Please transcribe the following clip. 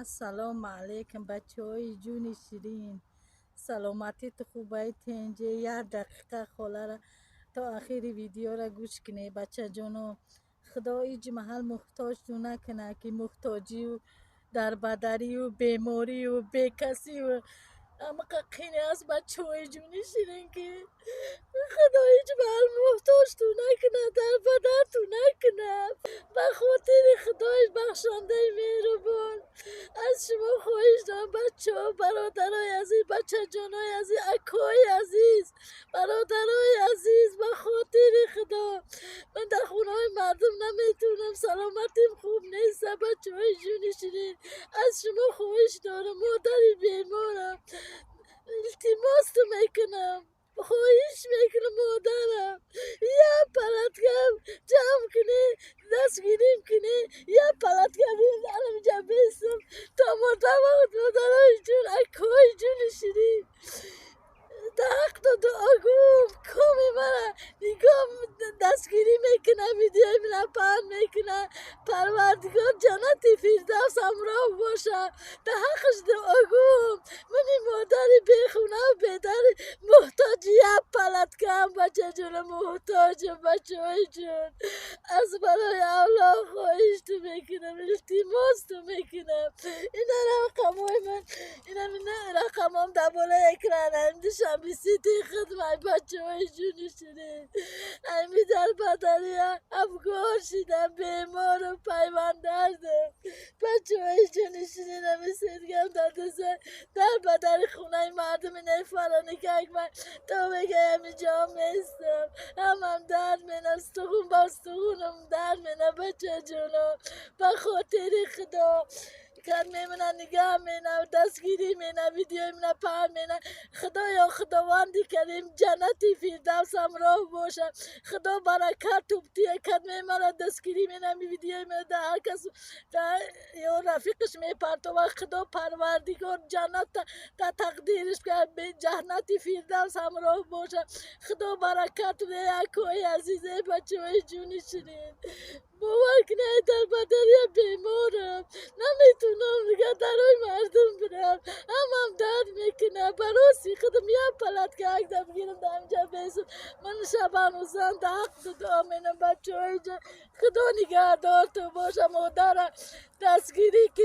سلام علیکم بچه های جون شیرین. سلامتی تو خوبه؟ اینجا 1 دقیقه خاله را تا آخر ویدیو را گوش کنه بچه جانو. خدا ایج محل محتاج تو نکنه که محتاجی و در بدری و بیماری و بیکسی و اما قینه از بچه های جون شیرین که خدا هیچ محل محتاج تو نکنه، در بدر تو نکنه. به خاطر خدای بخشنده مهربان از شما خواهش دارم بچه ها، برادرای عزیز، بچه جانای عزیز، اکای عزیز، برادرای عزیز، به خاطر خدا من در خونه های مردم نمیتونم، سلامتیم خوب نیست. بچه های جون شیرین از شما خواهش دارم، مادری بیمارم، التماس میکنم، خواهش میکنم مادرم یا پلتگم جمع کنی، دستگیریم کنی، یا پلتگم الان جا بیستم تا مادرای جون، اکای جون شیرین در حق تو دعا گوم کامی مرا نگاه دستگیری میکنه، ویدیو من پهن میکنه. پروردگار جنت فردوس همراه باشه. در حقش دعا گوم. منی مادر بیخونه و بیدر محتاج یک پلت کم بچه جون محتاج. بچه های جون از برای اولاد خواهش تو میکنم، التماس تو میکنم. این رقم های من، این رقم هم در بالا اکران همدیشم بیسیتی خدمت بچه های جون شیرین. امی در بدری افگار شدم، بیمار و پیوند دردم. بچه های جون شیرین همی سیدگم دادسه در بدر خونه مردم نیفرانه که من تا بگه همی جا میستم. هم درد مینم، استخون با استخونم درد مینم بچه جونم. به خاطر خدا کن میمونن، نگاه مینم، دستگیری مینم، ویدیو مینم پهن مینم. خدا یا خداوندی کریم جنتی فردوس همراه باشه. خدا برکت توبتیه کن میمونه، دستگیری مینم، ویدیو مینم، در هر کس یا رفیقش میپرد و خدا پروردگار جنت تا تقدیرش که به جنتی فردوس همراه باشه. خدا برکت به اکای عزیزه بچه های جون شیرین. باور کنه در بدری بیمارم، نمیتونم دیگه درای مردم برم، هم درد میکنه. براسی خودم یه پلت که اگه بگیرم در اینجا بیسم. من شبان و زن در حق دعا مینم بچه های جا. خدا نگهدار تو باشه. مادر دستگیری که